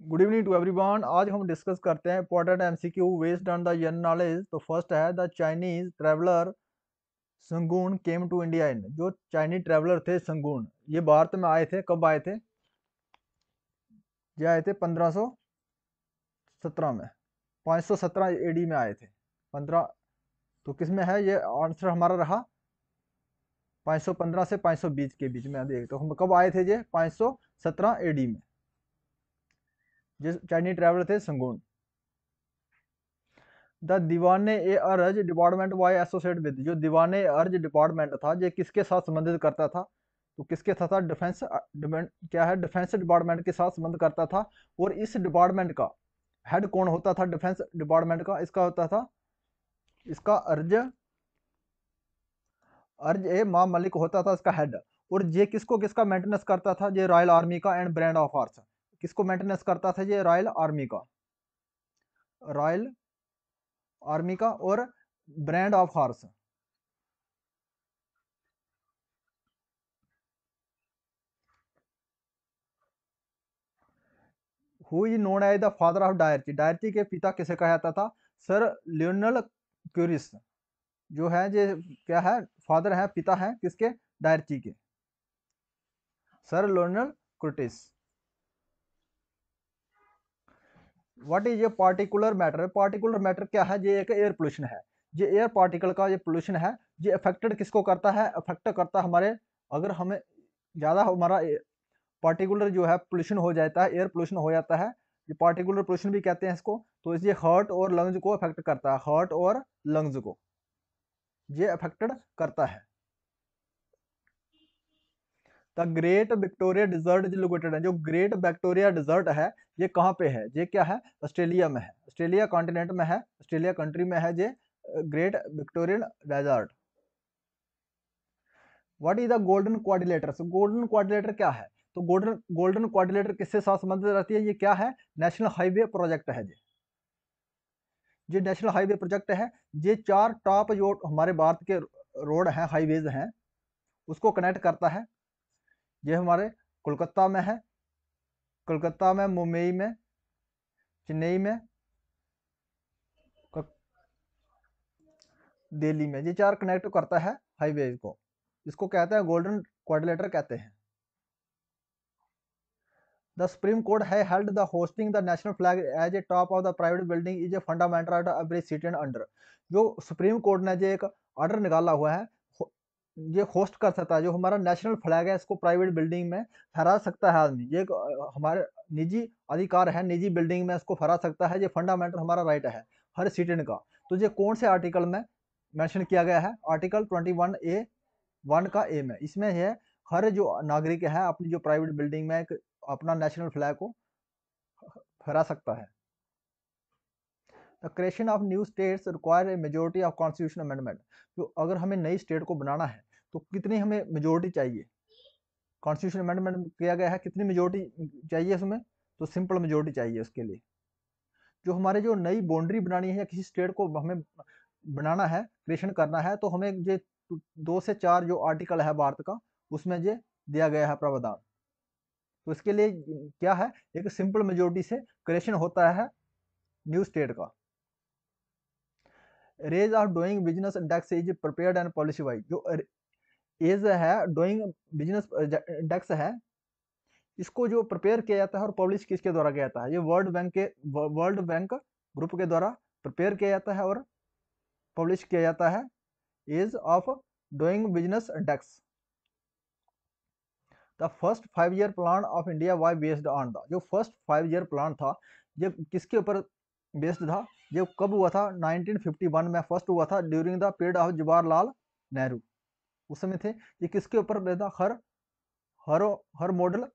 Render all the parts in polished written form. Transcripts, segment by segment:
Good evening to everyone. आज हम discuss करते हैं important MCQ based on the general knowledge. तो फर्स्ट है द चाइनीज ट्रैवलर संगून केम टू इंडिया इन। जो चाइनीज ट्रैवलर थे संगून, ये भारत में आए थे। कब आए थे? ये आए थे 1517 में। 517 एडी में आए थे। 15। तो किस में है ये आंसर हमारा रहा? 515 से 520 के बीच में। देख तो हम कब आए थे? ये 517 एडी में। ये चाइनीज ट्रैवलर थे संगून। द दीवाने ए अर्ज डिपार्टमेंट वाई एसोसिएट विद। जो दीवाने अर्ज डिपार्टमेंट था, ये किसके साथ संबंधित करता था? तो किसके साथ था? डिफेंस क्या है, डिफेंस डिपार्टमेंट के साथ संबंध करता था। और इस डिपार्टमेंट का हेड कौन होता था? डिफेंस डिपार्टमेंट का इसका होता था, इसका अर्ज अर्ज ए मा मलिक होता था इसका हेड। और ये किसको किसका मेंटेनेंस करता था? ये रॉयल आर्मी का एंड ब्रांड ऑफ आर्स। किसको मेंटेनेंस करता था? ये रॉयल आर्मी का, रॉयल आर्मी का और brand of horse. Who is known as the father of dyarchy. Dyarchy के पिता किसे कहा जाता था? Sir Lionel Curtis. जो है ये क्या है? फादर है, पिता है किसके? डायरची के, sir Lionel Curtis. What is a particular matter? Particular matter क्या है? ये एक एयर पोल्यूशन है। ये एयर पार्टिकल का ये पोल्यूशन है। ये अफेक्टेड किसको करता है? अफेक्ट करता है हमारे, अगर हमें ज़्यादा हमारा पार्टिकुलर जो है पोल्यूशन हो जाता है, एयर पोल्यूशन हो जाता है, ये पार्टिकुलर पोल्यूशन भी कहते हैं इसको। तो ये हार्ट और लंग्स को अफेक्ट करता है, हार्ट और लंग्स को ये अफेक्टेड करता है। द ग्रेट विक्टोरिया डिजर्ट जो लोकेटेड है, जो ग्रेट विक्टोरिया डिजर्ट है, ये कहाँ पे है? ये क्या है? ऑस्ट्रेलिया में है, ऑस्ट्रेलिया कॉन्टिनेंट में है, ऑस्ट्रेलिया कंट्री में है ये Great Victorian Desert. What is the Golden Quadrilateral? Golden Quadrilateral क्या है? तो गोल्डन गोल्डन क्वाड्रिलेटर किससे साथ संबंधित रहती है? ये क्या है? नेशनल हाईवे प्रोजेक्ट है ये नेशनल हाईवे प्रोजेक्ट है। ये चार टॉप जो हमारे भारत के रोड हैं, हाईवेज हैं, उसको कनेक्ट करता है। ये हमारे कोलकाता में है, कोलकाता में, मुंबई में, चेन्नई में, दिल्ली में। ये चार कनेक्ट करता है हाईवे को। इसको कहते हैं गोल्डन क्वाड्रिलेटर कहते हैं। The Supreme Court has held the hosting the national flag as a top of the private building is a fundamental right of every citizen under. जो सुप्रीम कोर्ट ने जो एक ऑर्डर निकाला हुआ है, ये होस्ट कर सकता है, जो हमारा नेशनल फ्लैग है इसको प्राइवेट बिल्डिंग में फहरा सकता है आदमी। ये हमारे निजी अधिकार है, निजी बिल्डिंग में इसको फहरा सकता है। ये फंडामेंटल हमारा राइट है हर सिटीजन का। तो ये कौन से आर्टिकल में मेंशन किया गया है? आर्टिकल 21A(1) का ए में। इसमें है हर जो नागरिक है अपनी जो प्राइवेट बिल्डिंग में एक अपना नेशनल फ्लैग को फहरा सकता है। The creation of new states require a majority of constitution amendment. तो अगर हमें नई स्टेट को बनाना है तो कितनी हमें मेजोरिटी चाहिए? कॉन्स्टिट्यूशन अमेंडमेंट किया गया है, कितनी मेजोरिटी चाहिए उसमें? तो सिंपल मेजोरिटी चाहिए उसके लिए। जो हमारे जो नई बाउंड्री बनानी है या किसी स्टेट को हमें बनाना है, क्रिएशन करना है, तो हमें ये 2 से 4 जो आर्टिकल है भारत का, उसमें ये दिया गया है प्रावधान। तो इसके लिए क्या है? एक सिंपल मेजोरिटी से क्रिएशन होता है न्यू स्टेट का। Ease of doing business index is prepared and policy wise. जो एज है डूइंग बिजनेस इंडेक्स है, इसको जो प्रिपेयर किया जाता है और पब्लिश किसके द्वारा किया जाता है? ये वर्ल्ड बैंक ग्रुप के द्वारा प्रिपेयर किया जाता है और पब्लिश किया जाता है। Ease of doing business index. The first 5 year plan of India why based on the. जो फर्स्ट 5 ईयर प्लान था, ये किसके ऊपर बेस्ड था? ये कब हुआ था? 1951 में फर्स्ट हुआ था, during the period of Jawaharlal Nehru. उस समय थे। ये किसके ऊपर बेस्ड था? हर हर मॉडल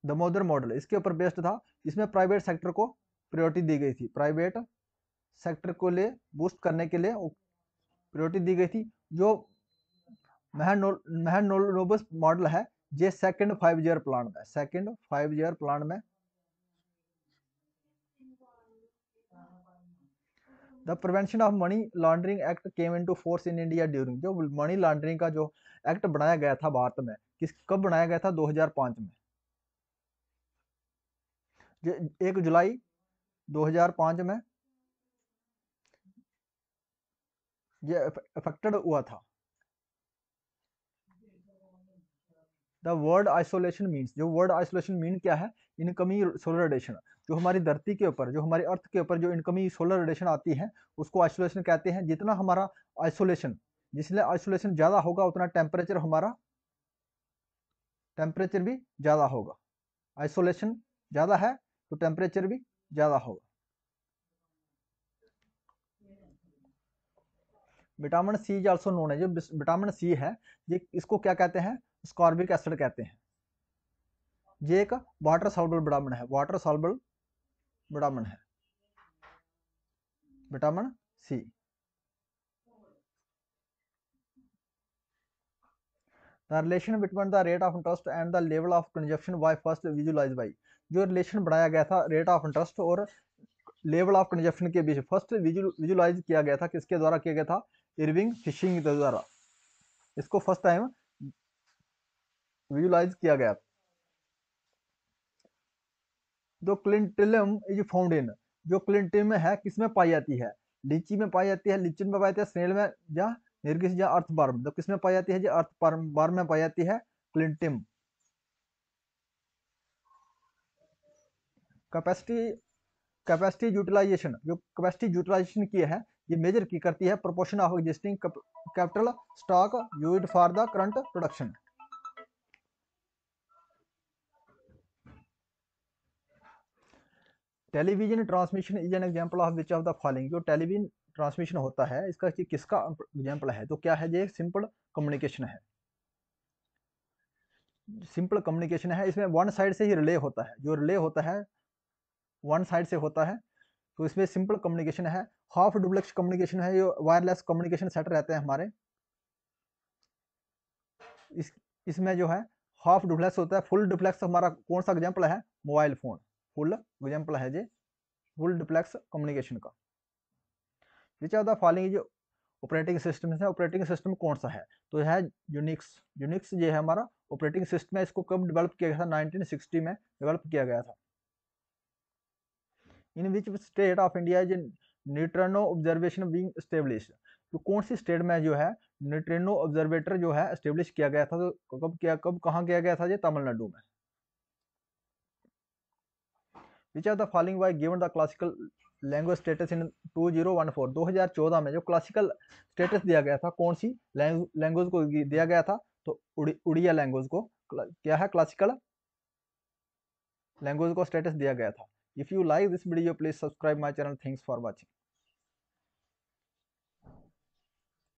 दामोदर मॉडल इसके ऊपर बेस्ड था। इसमें प्राइवेट सेक्टर को प्रायोरिटी दी गई थी, प्राइवेट सेक्टर को ले बूस्ट करने के लिए प्रायोरिटी दी गई थी। जो महनोबस मॉडल है, ये सेकंड 5 ईयर प्लान में, सेकंड 5 ईयर प्लान में। The prevention of money laundering act came into force in India during. जो मनी लॉन्ड्रिंग का जो एक्ट बनाया गया था भारत में, कब बनाया गया था? 2005 में। 1 जुलाई 2005 में ये अफेक्टेड हुआ था। द वर्ड आइसोलेशन मीन्स, जो वर्ड आइसोलेशन मीन क्या है, इनकमिंग सोलर रेडिएशन। जो हमारी धरती के ऊपर, जो हमारी अर्थ के ऊपर जो इनकमिंग सोलर रेडिएशन आती है उसको आइसोलेशन कहते हैं। जितना हमारा आइसोलेशन, जिसलिए आइसोलेशन ज़्यादा होगा उतना टेम्परेचर हमारा, टेम्परेचर भी ज़्यादा होगा। आइसोलेशन ज़्यादा है तो टेम्परेचर भी ज़्यादा होगा। Vitamin C is also known है, जो विटामिन सी है ये इसको क्या कहते हैं, स्कॉर्बिक एसिड कहते हैं। ये एक वाटर सॉल्युबल विटामिन है, वाटर सॉल्युबल विटामिन है vitamin C. The relation between the rate of interest and the level of consumption why first visualise by, जो रिलेशन बनाया गया था रेट ऑफ इंटरेस्ट और लेवल ऑफ कंजप्शन के बीच first visualise किया गया था, किसके द्वारा किया गया था, इरविंग फिशिंग के द्वारा। इसको फर्स्ट टाइम विजुलाइज किया गया। जो क्लिंटिलम इज फाउंड इन, जो क्लिंटिलम है किसमें पाई जाती है, लीची में पाई जाती है, लिचन में पाई जाती है, स्नेल में या निर्गिस या अर्थवर्म। तो किसमें पाई जाती है, जो अर्थवर्म में पाई जाती है क्लिंटिम। कैपेसिटी, कैपेसिटी यूटिलाइजेशन, जो कैपेसिटी यूटिलाइजेशन की है ये मेजर की करती है proportion of existing capital stock used for the current production. Television transmission is an example of which of the following, जो टेलीविजन ट्रांसमिशन होता है इसका किसका एग्जांपल है, तो क्या है, ये सिंपल कम्युनिकेशन है। सिंपल कम्युनिकेशन है, इसमें वन साइड से ही रिले होता है, जो रिले होता है वन साइड से होता है, तो इसमें सिंपल कम्युनिकेशन है। हाफ डुप्लेक्स कम्युनिकेशन है, जो वायरलेस कम्युनिकेशन सेट रहते हैं हमारे, इसमें जो है हाफ डुप्लेक्स होता है। फुल डुप्लेक्स हमारा कौन सा एग्जांपल है, मोबाइल फोन, फुल एग्जांपल है ये फुल डुप्लेक्स कम्युनिकेशन का। विच ऑफ द फॉलोइंग जो ऑपरेटिंग सिस्टम है, ऑपरेटिंग सिस्टम कौन सा है, तो यह है यूनिक्स। यूनिक्स ये है हमारा ऑपरेटिंग सिस्टम है। इसको कब डेवलप किया गया था, 1960 में डेवलप किया गया था। In which state of India is neutrino observation being established, तो कौन सी स्टेट में जो है न्यूट्रिनो ऑब्जर्वेटर जो है एस्टेब्लिश किया गया था, तो कब कहाँ किया गया था, ये तमिलनाडु में। Which of the following was given the classical language status in 2014, 2014 में जो क्लासिकल स्टेटस दिया गया था, कौन सी लैंग्वेज को दिया गया था, तो उड़िया लैंग्वेज को क्या है, क्लासिकल लैंग्वेज को स्टेटस दिया गया था। If you like this video please subscribe my channel. Thanks for watching.